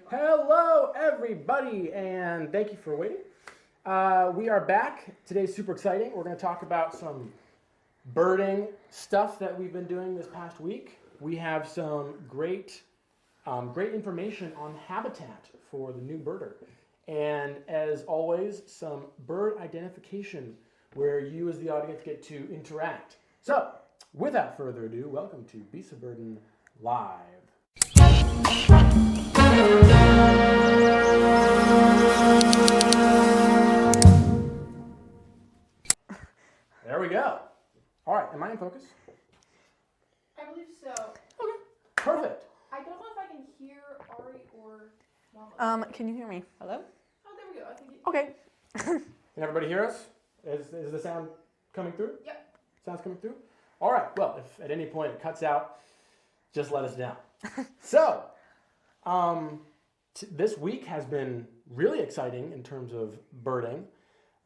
Hello, everybody, and thank you for waiting. We are back. Today's super exciting. We're going to talk about some birding stuff that we've been doing this past week. We have some great information on habitat for the new birder. And as always, some bird identification where you as the audience get to interact. So, without further ado, welcome to Birdin Live. There we go. All right, am I in focus? I believe so. Okay, perfect. I don't know if I can hear Ari or Mama. Can you hear me? Hello? Oh, there we go. I think Okay. Can everybody hear us? Is the sound coming through? Yep. Sound's coming through? All right, well, if at any point it cuts out, just let us know. So, this week has been really exciting in terms of birding.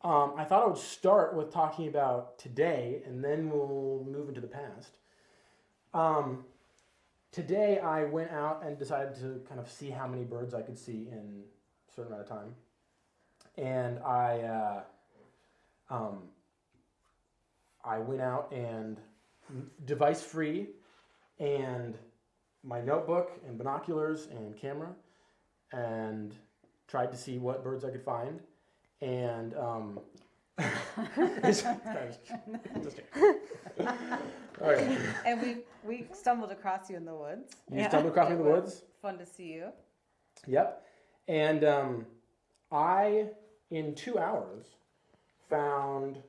I thought I would start with talking about today, and then we'll move into the past. Today I went out and decided to kind of see how many birds I could see in a certain amount of time. And I went out and device-free and my notebook and binoculars and camera and tried to see what birds I could find. And okay. And we stumbled across you in the woods. You stumbled across me in the woods? Fun to see you. Yep. And I, in 2 hours, found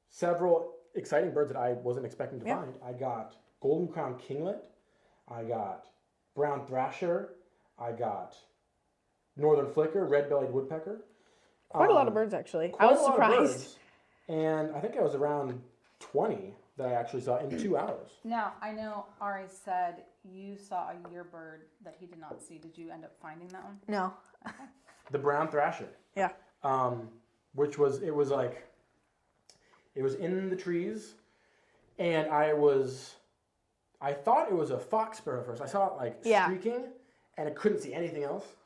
several exciting birds that I wasn't expecting to find. I got golden crowned kinglet. I got brown thrasher. I got northern flicker, red-bellied woodpecker. Quite a lot of birds, actually. I was surprised. And I think I was around 20 that I actually saw in 2 hours. Now, I know Ari said you saw a year bird that he did not see. Did you end up finding that one? No. The brown thrasher. Yeah. Which was in the trees, and I thought it was a fox sparrow first. I saw it streaking, and I couldn't see anything else.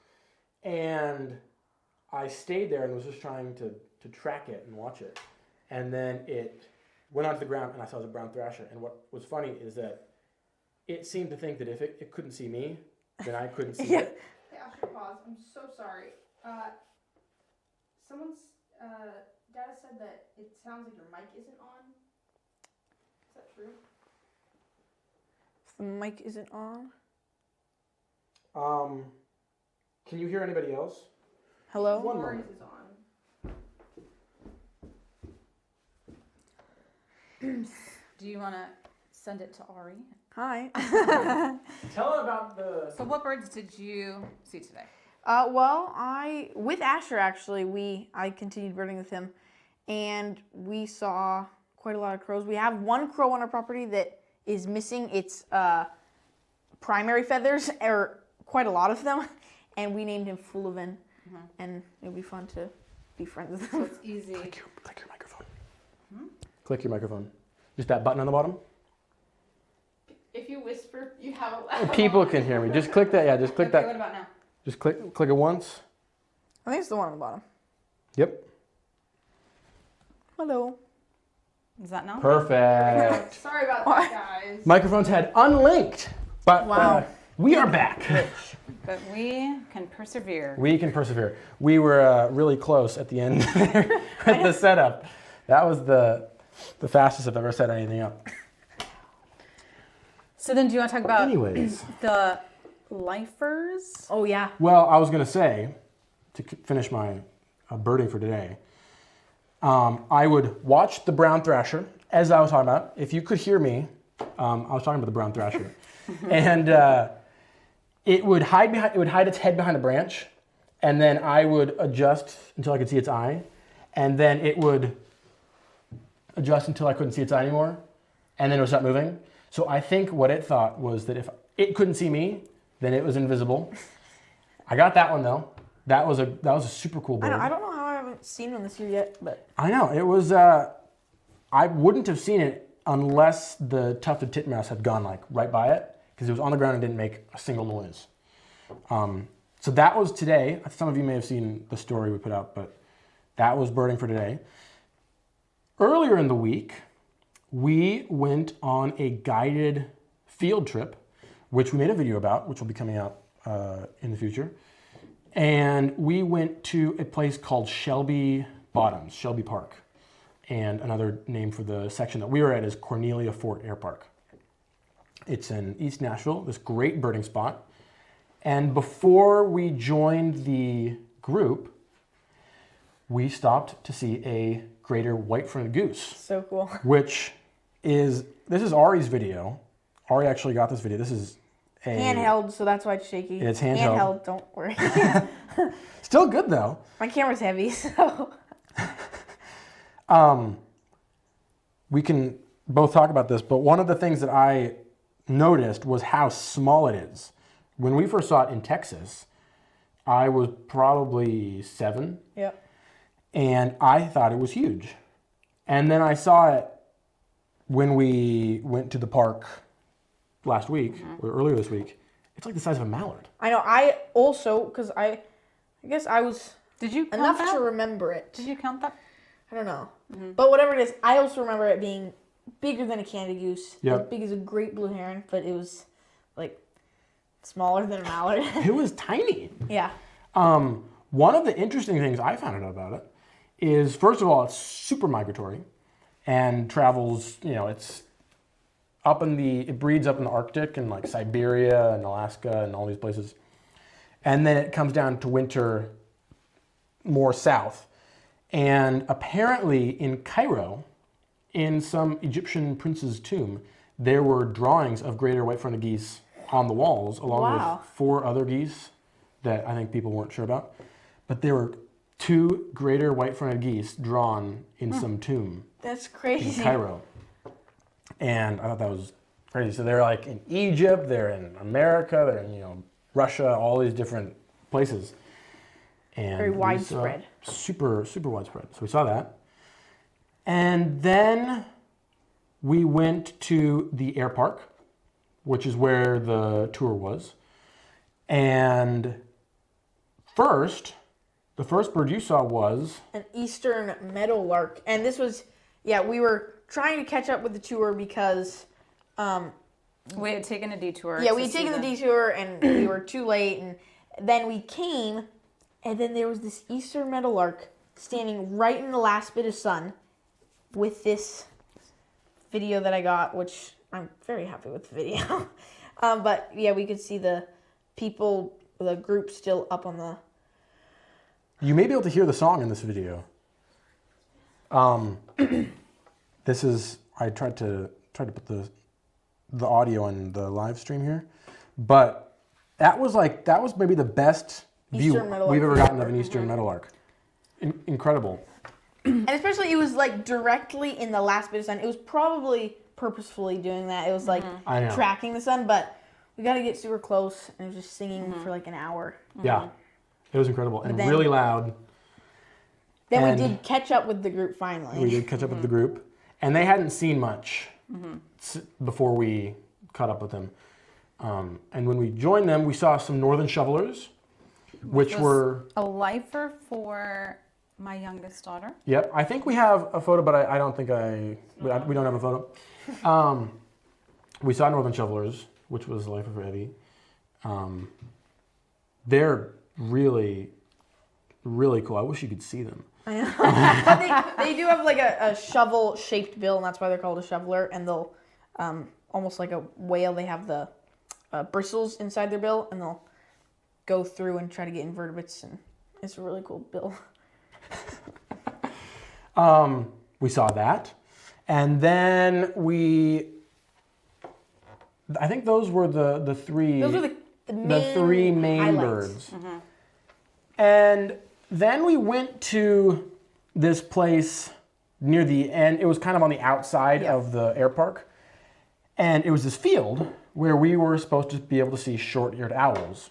And I stayed there and was just trying to track it and watch it. And then it went onto the ground, and I saw it was a brown thrasher. And what was funny is that it seemed to think that if it couldn't see me, then I couldn't see it. Hey, I should pause. I'm so sorry. Someone's data said that it sounds like your mic isn't on. Is that true? The mic isn't on. Can you hear anybody else? Hello? One Ari's moment. is on. Do you want to send it to Ari? Hi. Tell her about the... So what birds did you see today? With Asher, actually, I continued birding with him, and we saw quite a lot of crows. We have one crow on our property that is missing its primary feathers, or quite a lot of them, and we named him Fullivan, and it would be fun to be friends with him. So it's easy. Click your microphone. Click your microphone. Just that button on the bottom. If you whisper, you have a loud. People can hear me. Just click that. Yeah, just click Okay, that. what about now? Just click it once. I think it's the one on the bottom. Yep. Hello. Is that now? Perfect. Sorry about that, guys. Microphones had unlinked, but Wow. we are back. But we can persevere. We can persevere. We were really close at the end there with the setup. That was the fastest I've ever set anything up. So then do you want to talk about Anyways. the lifers? Oh, yeah. Well, I was going to say, to finish my birding for today, I would watch the brown thrasher, as I was talking about. If you could hear me, I was talking about the brown thrasher. And it would hide its head behind a branch, and then I would adjust until I could see its eye, and then it would adjust until I couldn't see its eye anymore, and then it would stop moving. So I think what it thought was that if it couldn't see me, then it was invisible. I got that one though. That was a super cool bird. I don't know how I haven't seen one this year yet, but I know it was. I wouldn't have seen it unless the tufted titmouse had gone like right by it, because it was on the ground and didn't make a single noise. So that was today. Some of you may have seen the story we put out, but that was birding for today. Earlier in the week, we went on a guided field trip, which we made a video about, which will be coming out in the future. And we went to a place called Shelby Bottoms, Shelby Park. And another name for the section that we were at is Cornelia Fort Air Park. It's in East Nashville, this great birding spot. And before we joined the group, we stopped to see a greater white-fronted goose. So cool. This is Ari's video. Ari actually got this video. This is a Handheld, so that's why it's shaky. It's handheld. Handheld, don't worry. Still good though. My camera's heavy, so. We can both talk about this, but one of the things that I noticed was how small it is. When we first saw it in Texas, I was probably 7. Yep. And I thought it was huge. And then I saw it when we went to the park last week, or earlier this week. It's like the size of a mallard. I know. I also, because I guess I was Did you count enough that? to remember it. Did you count that? I don't know. But whatever it is, I also remember it being bigger than a Canada goose. Yep. As big as a great blue heron, but it was like smaller than a mallard. It was tiny. Yeah. One of the interesting things I found out about it is, first of all, it's super migratory and travels, it's it breeds up in the Arctic and like Siberia and Alaska and all these places. And then it comes down to winter more south. And apparently in Cairo, in some Egyptian prince's tomb, there were drawings of greater white-fronted geese on the walls, along Wow. with 4 other geese that I think people weren't sure about. But there were 2 greater white-fronted geese drawn in some tomb That's in crazy. Cairo. And I thought that was crazy. So they're like in Egypt, they're in America, they're in Russia, all these different places. And Very we saw- widespread. Super, super widespread. So we saw that. And then we went to the air park, which is where the tour was. And the first bird you saw was An eastern meadowlark. And this was, we were trying to catch up with the tour because, We had taken a detour. we to had see taken the detour and we were too late. And then we came, and then there was this eastern meadowlark standing right in the last bit of sun with this video that I got, which I'm very happy with the video. But we could see the group still up on the. You may be able to hear the song in this video. I tried to put the audio in the live stream here, but that was maybe the best view Eastern meadowlark we've ever view gotten ever. of an eastern meadowlark. Incredible. And especially it was like directly in the last bit of sun. It was probably purposefully doing that. It was like I know. tracking the sun, but we got to get super close, and it was just singing for like an hour. Yeah, it was incredible and then- really loud. Then And we did catch up with the group finally. We did catch up with the group, and they hadn't seen much before we caught up with them. And when we joined them, we saw some northern shovelers, which was were a lifer for my youngest daughter. Yep, I think we have a photo, but I don't think we don't have a photo. We saw northern shovelers, which was life of Evie. They're really, really cool. I wish you could see them. I know. But they do have like a shovel-shaped bill, and that's why they're called a shoveler. And they'll, almost like a whale, they have the bristles inside their bill, and they'll go through and try to get invertebrates, and it's a really cool bill. We saw that, and then I think those were the 3. Those were the 3 main highlights. birds. And then we went to this place near the end. It was kind of on the outside of the air park. And it was this field where we were supposed to be able to see short-eared owls.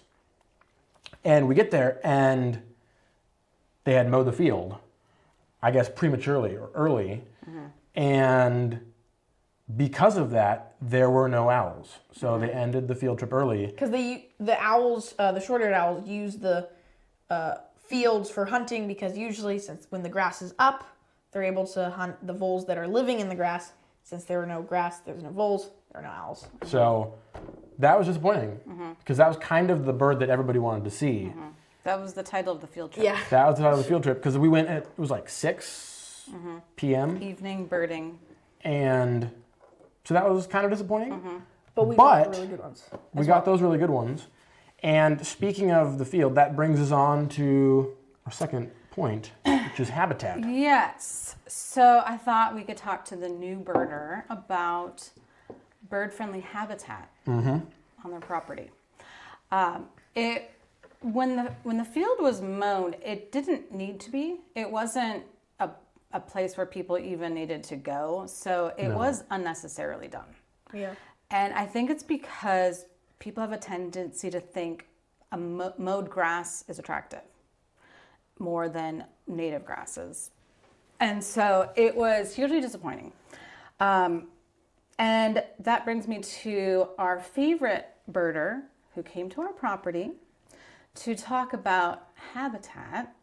And we get there, and they had mowed the field, I guess prematurely or early. And because of that, there were no owls. So they ended the field trip early. Because the owls, the short-eared owls, use the fields for hunting because usually, since when the grass is up, they're able to hunt the voles that are living in the grass. Since there were no grass, there's no voles, there are no owls. So that was disappointing because that was kind of the bird that everybody wanted to see. That was the title of the field trip. Yeah. That was the title of the field trip because we went at, it was like 6 p.m. Evening birding. And so that was kind of disappointing. But we got the really good ones. We got those really good ones. And speaking of the field, that brings us on to our second point, which is habitat. Yes. So I thought we could talk to the new birder about bird-friendly habitat on their property. When the field was mown, it didn't need to be. It wasn't a place where people even needed to go. So it was unnecessarily done. Yeah. And I think it's because people have a tendency to think a mowed grass is attractive more than native grasses. And so it was hugely disappointing. And that brings me to our favorite birder who came to our property to talk about habitat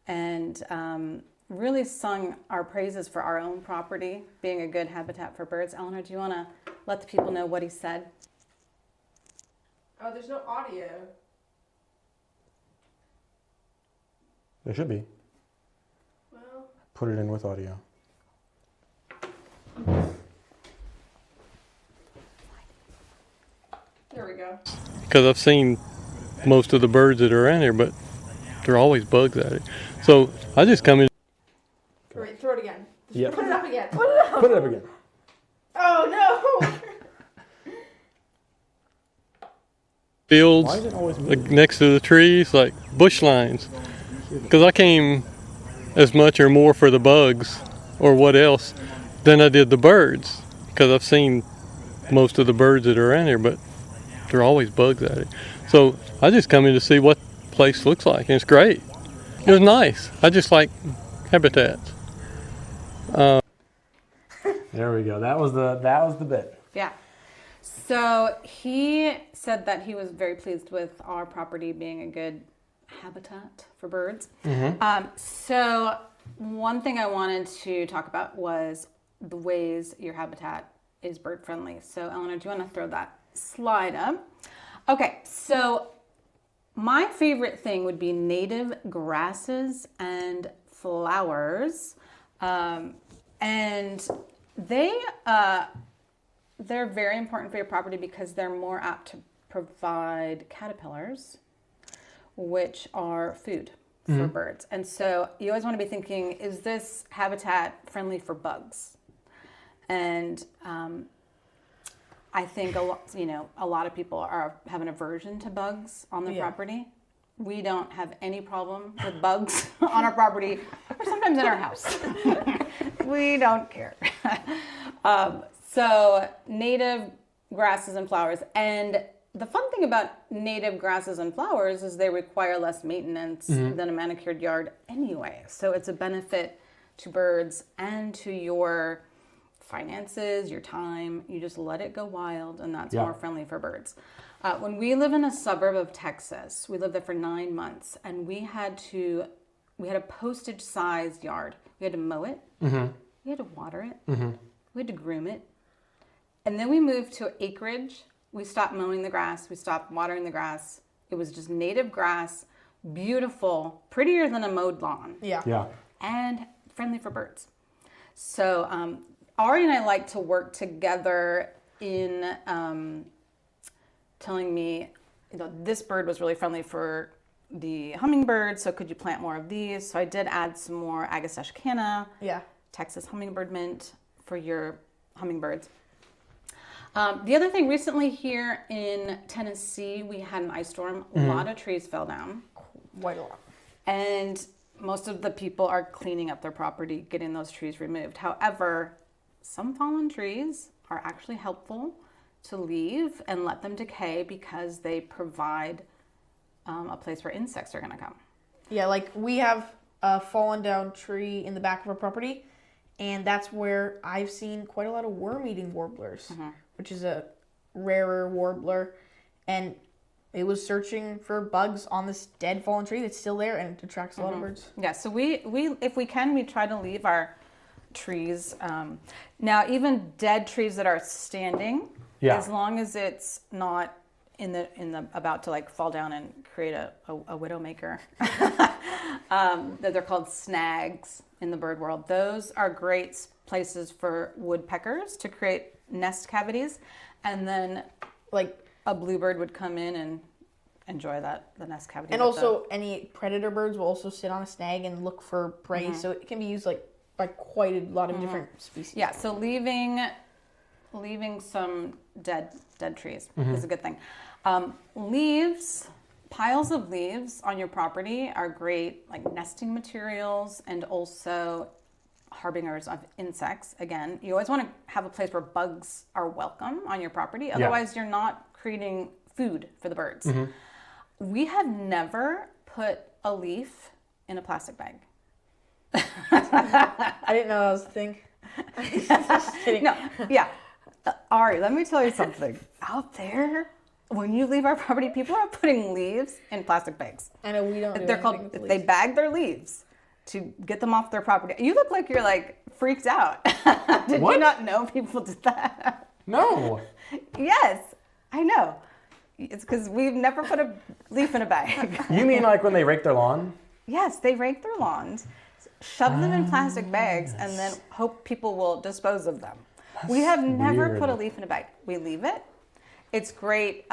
and really sung our praises for our own property being a good habitat for birds. Eleanor, do you want to let the people know what he said? Oh, there's no audio. There should be. Well, Put it in with audio. there we go. Because I've seen most of the birds that are around here, but there are always bugs at it. So I just come in. Wait, throw it again. Just Yeah. Put it up again. Put it up again. Oh no! Fields Why is it always like moving? next to the trees, like bush lines. Because I came as much or more for the bugs or what else than I did the birds. Because I've seen most of the birds that are around here, but there are always bugs at it. So I just come in to see what the place looks like, and it's great. It was nice. I just like habitats. There we go. That was the bit. Yeah. So he said that he was very pleased with our property being a good habitat for birds. So one thing I wanted to talk about was the ways your habitat is bird friendly. So Eleanor, do you want to throw that slide up? Okay, so my favorite thing would be native grasses and flowers. And they're very important for your property because they're more apt to provide caterpillars, which are food for birds. And so you always want to be thinking, is this habitat friendly for bugs? And I think a lot of people have an aversion to bugs on their property. We don't have any problem with bugs on our property or sometimes in our house. We don't care. So native grasses and flowers. And the fun thing about native grasses and flowers is they require less maintenance than a manicured yard anyway. So it's a benefit to birds and to your finances, your time. You just let it go wild, and that's more friendly for birds. When we live in a suburb of Texas, we lived there for 9 months, and we had a postage-sized yard. We had to mow it. We had to water it. We had to groom it. And then we moved to acreage. We stopped mowing the grass. We stopped watering the grass. It was just native grass, beautiful, prettier than a mowed lawn. Yeah. And friendly for birds. So Ari and I like to work together in telling me, this bird was really friendly for the hummingbird, so could you plant more of these? So I did add some more Agastache canna, Texas hummingbird mint for your hummingbirds. The other thing, recently here in Tennessee, we had an ice storm. A lot of trees fell down. Quite a lot. And most of the people are cleaning up their property, getting those trees removed. However, some fallen trees are actually helpful to leave and let them decay because they provide a place where insects are going to come. Yeah, like we have a fallen down tree in the back of our property, and that's where I've seen quite a lot of worm-eating warblers, which is a rarer warbler, and it was searching for bugs on this dead fallen tree that's still there, and it attracts a lot of birds. Yeah, so we if we can, we try to leave our trees. Now, even dead trees that are standing, as long as it's not in the about to like fall down and create a widowmaker, that they're called snags in the bird world. Those are great places for woodpeckers to create nest cavities, and then like a bluebird would come in and enjoy the nest cavity. And also, any predator birds will also sit on a snag and look for prey, so it can be used like by quite a lot of different species. Yeah, so leaving some dead trees is a good thing. Leaves, piles of leaves on your property are great, like nesting materials and also harbingers of insects. Again, you always want to have a place where bugs are welcome on your property. Otherwise, you're not creating food for the birds. We have never put a leaf in a plastic bag. I didn't know that was a thing. Just kidding. No, yeah. Ari, let me tell you something. Out there, when you leave our property, people are putting leaves in plastic bags. I know we don't. They're called. They bag their leaves to get them off their property. You look like you're like freaked out. Did you not know people did that? No. Yes, I know. It's because we've never put a leaf in a bag. You mean like when they rake their lawn? Yes, they rake their lawns, shove them in plastic bags, and then hope people will dispose of them. We have never weird. put a leaf in a bag. We leave it. It's great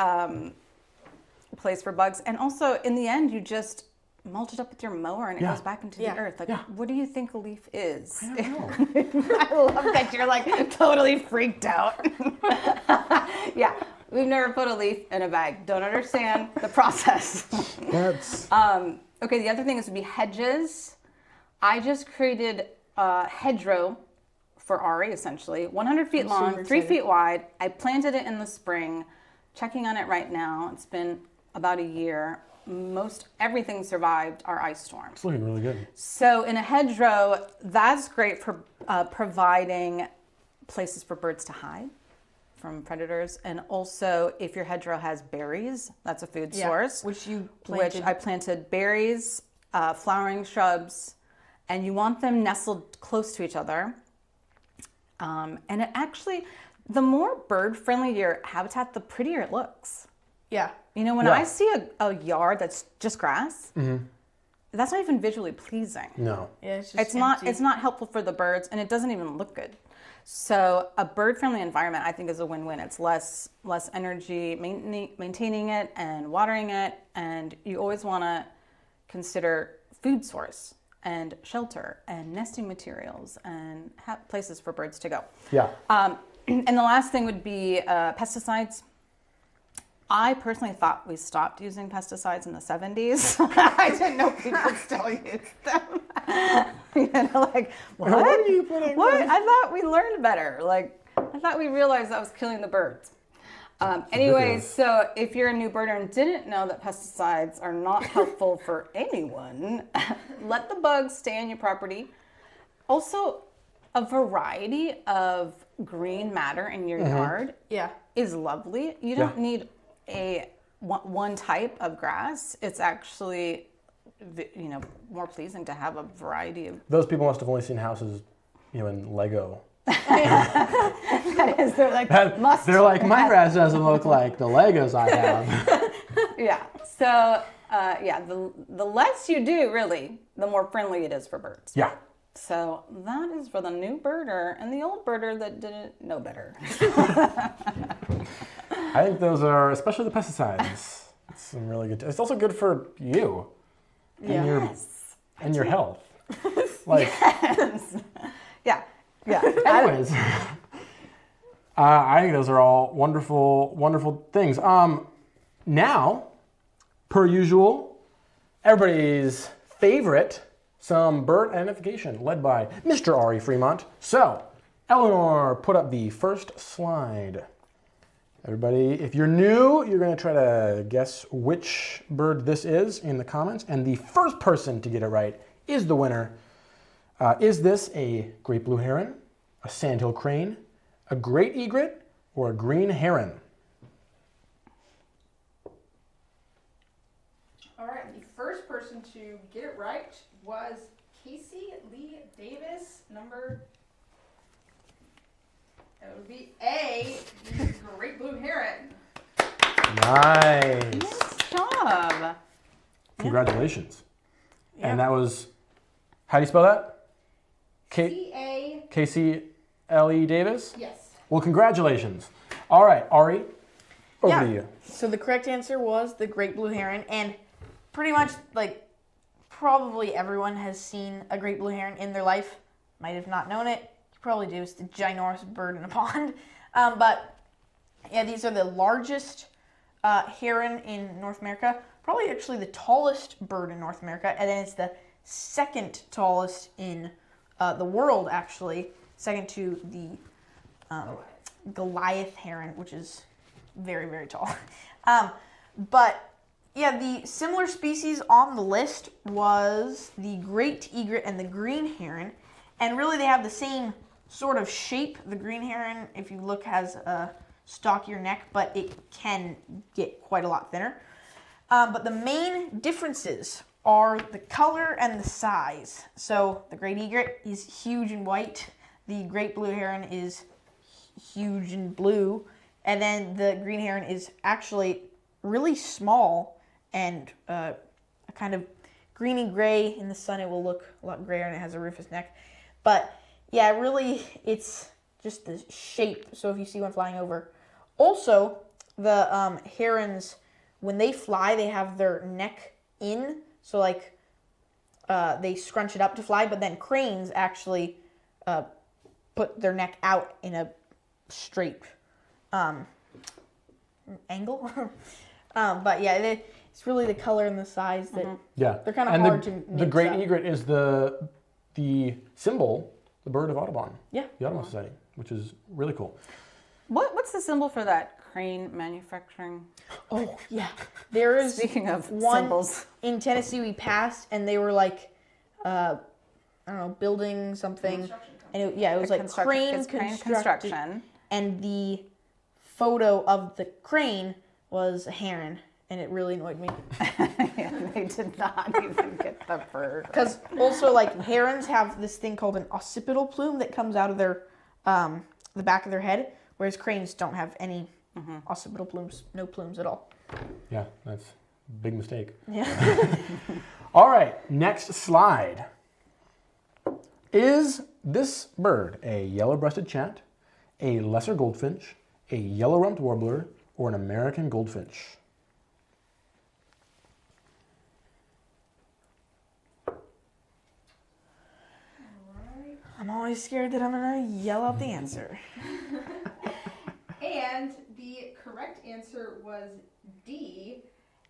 place for bugs. And also, in the end, you just mulch it up with your mower and it goes back into the earth. Like, what do you think a leaf is? I don't know. I love that you're like totally freaked out. Yeah, we've never put a leaf in a bag. Don't understand the process. That's Okay, the other thing is to be hedges. I just created a hedgerow for Ari, essentially. 100 feet long, 3 feet wide. I planted it in the spring. Checking on it right now. It's been about a year. Most everything survived our ice storm. it's looking really good. So in a hedgerow, that's great for providing places for birds to hide from predators. And also, if your hedgerow has berries, that's a food source. Which you planted. Which I planted berries, flowering shrubs, and you want them nestled close to each other. And it actually, the more bird-friendly your habitat, the prettier it looks. Yeah. You know, when I see a yard that's just grass, that's not even visually pleasing. No. Yeah, it's just It's not helpful for the birds, and it doesn't even look good. So a bird-friendly environment, I think, is a win-win. It's less energy maintaining it and watering it, and you always want to consider food source and shelter and nesting materials and places for birds to go. Yeah. And the last thing would be pesticides. I personally thought we stopped using pesticides in the 70s. I didn't know people still use them. You know, like, what are you putting? What? I thought we learned better. Like, I thought we realized that was killing the birds. Anyways, so if you're a new birder and didn't know that pesticides are not helpful for anyone, let the bugs stay on your property. Also, a variety of green matter in your yard is lovely. You don't need one type of grass. It's actually, more pleasing to have a variety of. Those people must have only seen houses, in Lego. That is, they're like, They're like, my grass doesn't look like the Legos I have. Yeah. So, the less you do, really, the more friendly it is for birds. Yeah. So that is for the new birder and the old birder that didn't know better. I think those are, especially the pesticides, it's some really good. It's also good for you and your health. Like, Yeah. anyways, I think those are all wonderful, wonderful things. Now, per usual, everybody's favorite, some bird identification, led by Mr. Ari Fremont. So, Eleanor, put up the first slide. Everybody, if you're new, you're going to try to guess which bird this is in the comments, and the first person to get it right is the winner. Is this a great blue heron, a sandhill crane, a great egret, or a green heron? All right, the first person to get it right was Casey Lee Davis, that would be A, the great blue heron. Nice. Nice job. Congratulations. Yeah. And that was, how do you spell that? C-A, Casey Davis? yes. Well, congratulations. All right, Ari, over Yeah. to you. So the correct answer was the great blue heron, and pretty much like probably everyone has seen a great blue heron in their life. Might have not known it. You probably do. It's the ginormous bird in a pond. But yeah, these are the largest heron in North America. Probably actually the tallest bird in North America, and then it's the second tallest in the world, actually, second to the Goliath heron, which is very, very tall. But yeah, the similar species on the list was the great egret and the green heron, and really they have the same sort of shape. The green heron, if you look, has a stockier neck, but it can get quite a lot thinner. But the main differences are the color and the size. So the great egret is huge and white. The great blue heron is huge and blue. And then the green heron is actually really small and a kind of greeny gray. In the sun, it will look a lot grayer, and it has a rufous neck. But yeah, really, it's just the shape. So if you see one flying over. Also, the herons, when they fly, they have their neck in. So like they scrunch it up to fly, but then cranes actually put their neck out in a straight angle. But yeah, it's really the color and the size that Yeah. they're kind of and hard to the mix great up. egret is the symbol, the bird of Audubon. Yeah. The Audubon Society, which is really cool. What's the symbol for that crane manufacturing? Oh yeah, there is Speaking of one symbols. in Tennessee we passed, and they were like, I don't know, building something, Construction and it was like crane It's crane construction, construction. and the photo of the crane was a heron, and it really annoyed me And they did not even get the bird. because also like herons have this thing called an occipital plume that comes out of their the back of their head, whereas cranes don't have any occipital plumes, no plumes at all. Yeah, that's a big mistake. Yeah. All right, next slide. Is this bird a yellow-breasted chat, a lesser goldfinch, a yellow-rumped warbler, or an American goldfinch? I'm always scared that I'm gonna yell out the answer. And the correct answer was D.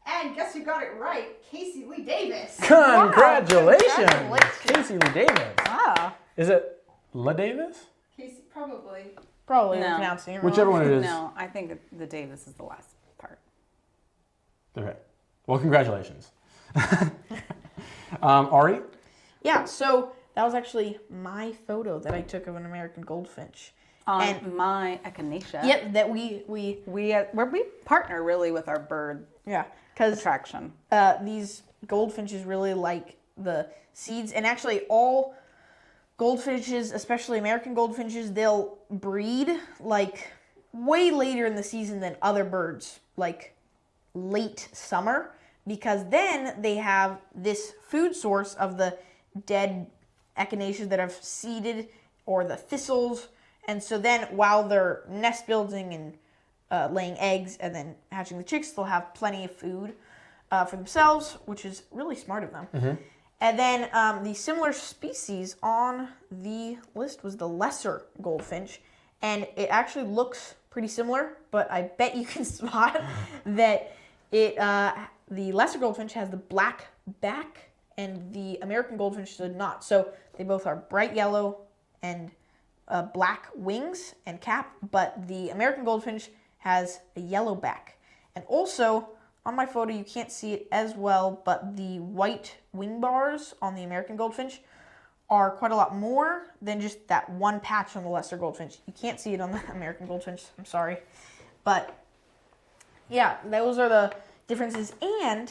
And guess who got it right? Casey Lee Davis. Congratulations, Congratulations. Casey Lee Davis. Ah, Is it La Davis? Casey, probably. probably No. pronouncing it wrong. Whichever one it is. No, I think the Davis is the last part. Okay. Well, congratulations. Ari? Yeah, so that was actually my photo that I took of an American goldfinch. On And- my echinacea. Yep, that we We partner really with our bird yeah, because attraction. these goldfinches really like the seeds, and actually all goldfinches, especially American goldfinches, they'll breed like way later in the season than other birds, like late summer, because then they have this food source of the dead echinaceas that have seeded, or the thistles. And so then while they're nest building and laying eggs and then hatching the chicks, they'll have plenty of food for themselves, which is really smart of them. And then the similar species on the list was the lesser goldfinch. And it actually looks pretty similar, but I bet you can spot that the lesser goldfinch has the black back and the American goldfinch does not. So they both are bright yellow and black wings and cap, but the American goldfinch has a yellow back. And also, on my photo, you can't see it as well, but the white wing bars on the American goldfinch are quite a lot more than just that one patch on the lesser goldfinch. You can't see it on the American goldfinch, I'm sorry. But yeah, those are the differences. And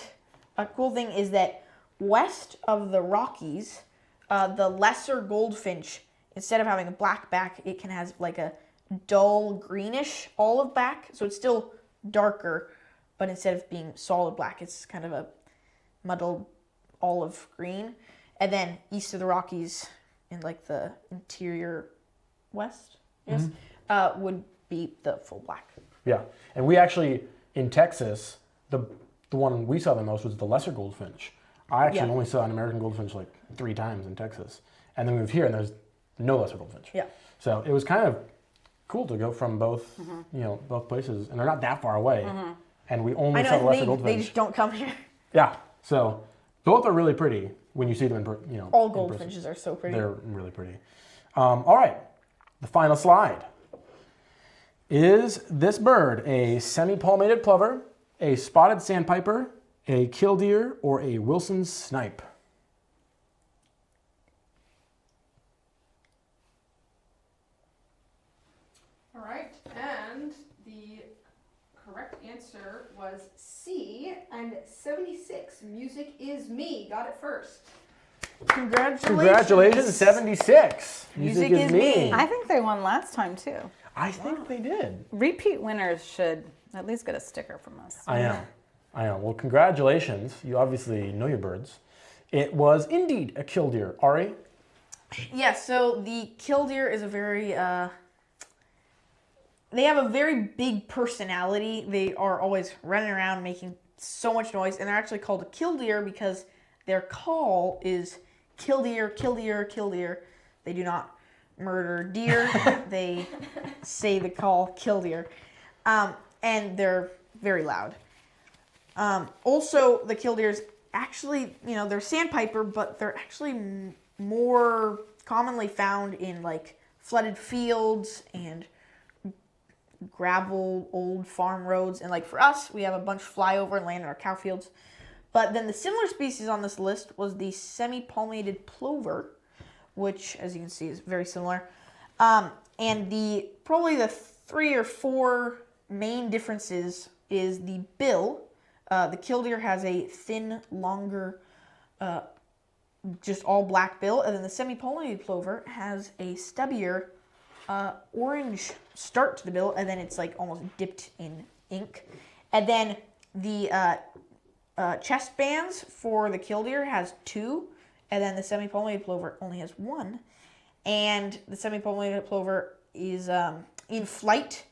a cool thing is that west of the Rockies, the lesser goldfinch, instead of having a black back, it can have like a dull greenish olive back. So it's still darker, but instead of being solid black, it's kind of a muddled olive green. And then east of the Rockies, in like the interior west, yes, would be the full black. Yeah, and we actually, in Texas, the one we saw the most was the lesser goldfinch. I actually only saw an American goldfinch like 3 times in Texas. And then we moved here and there's no lesser goldfinch. Yeah. So it was kind of cool to go from both, both places. And they're not that far away. And we only saw the lesser goldfinch. They just don't come here. Yeah, so both are really pretty when you see them in, All in goldfinches are so pretty. They're really pretty. All right, the final slide. Is this bird a semi-palmated plover, a spotted sandpiper, a killdeer, or a Wilson snipe? All right, and the correct answer was C, and 76. Music is me. Got it first. Congratulations, 76. Music is me. I think they won last time too. I think they did. Repeat winners should at least get a sticker from us. I know. Well, congratulations. You obviously know your birds. It was indeed a killdeer. Ari? Yeah, so the killdeer is a very, they have a very big personality. They are always running around making so much noise, and they're actually called a killdeer because their call is killdeer, killdeer, killdeer. They do not murder deer. They say the call killdeer. And they're very loud. Also, the killdeers actually, they're sandpiper, but they're actually more commonly found in like flooded fields and gravel old farm roads. And like for us, we have a bunch fly over and land in our cow fields. But then the similar species on this list was the semi-palmated plover, which, as you can see, is very similar. And probably the 3 or 4 main differences is the bill. The killdeer has a thin, longer, just all black bill, and then the semi-palmated plover has a stubbier, orange start to the bill, and then it's like almost dipped in ink. And then the chest bands for the killdeer has 2, and then the semi-palmated plover only has 1. And the semi-palmated plover is in flight.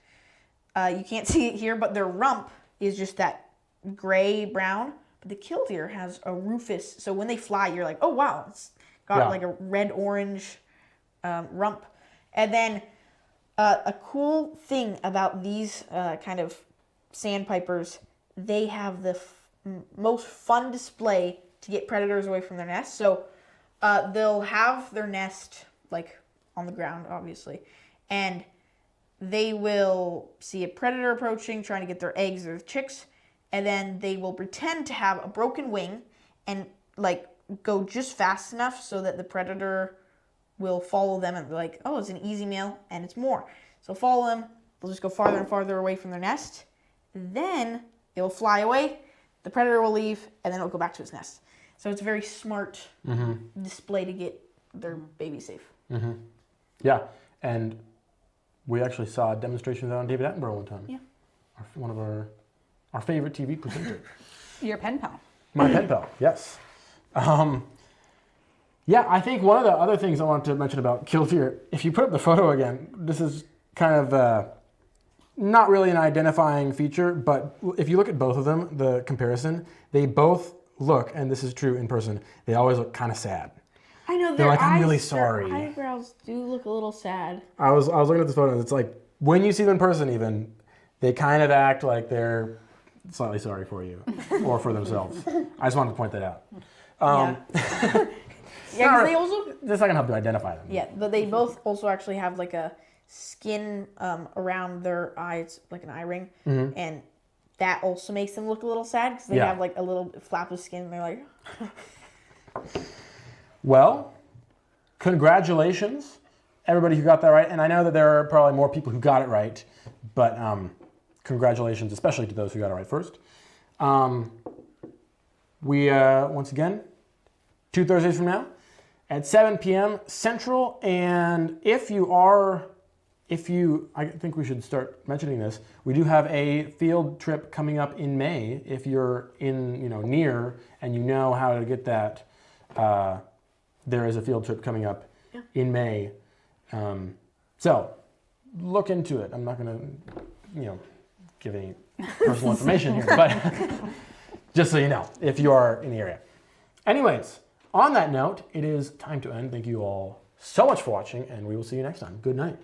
You can't see it here, but their rump is just that gray-brown. But the killdeer has a rufous, so when they fly, you're like, oh wow, it's got like a red-orange rump. And then a cool thing about these kind of sandpipers, they have the most fun display to get predators away from their nest. So they'll have their nest like on the ground, obviously, and they will see a predator approaching, trying to get their eggs or chicks, and then they will pretend to have a broken wing and like go just fast enough so that the predator will follow them and be like, oh, it's an easy meal, and it's more. So follow them, they'll just go farther and farther away from their nest, then it will fly away, the predator will leave, and then it'll go back to its nest. So it's a very smart display to get their baby safe. Yeah, and we actually saw a demonstration of that on David Attenborough one time. Yeah. One of our favorite TV presenter. Your pen pal. My pen pal, yes. Yeah, I think one of the other things I wanted to mention about killdeer, if you put up the photo again, this is kind of not really an identifying feature, but if you look at both of them, the comparison, they both look, and this is true in person, they always look kind of sad. I know They're like, I'm really their sorry. eyebrows do look a little sad. I was looking at this photo, and it's like, when you see them in person even, they kind of act like they're slightly sorry for you, or for themselves. I just wanted to point that out. Yeah, 'cause they also... This I can help you identify them. Yeah, but they both also actually have like a skin around their eye. It's like an eye ring. And that also makes them look a little sad because they have like a little flap of skin and they're like... Well, congratulations, everybody who got that right. And I know that there are probably more people who got it right, but congratulations, especially to those who got it right first. We, once again, 2 Thursdays from now at 7 p.m. Central. And I think we should start mentioning this. We do have a field trip coming up in May. If you're near and you know how to get that, there is a field trip coming up in May. So look into it. I'm not going to, give any personal information here, but just so you know, if you are in the area. Anyways, on that note, it is time to end. Thank you all so much for watching, and we will see you next time. Good night.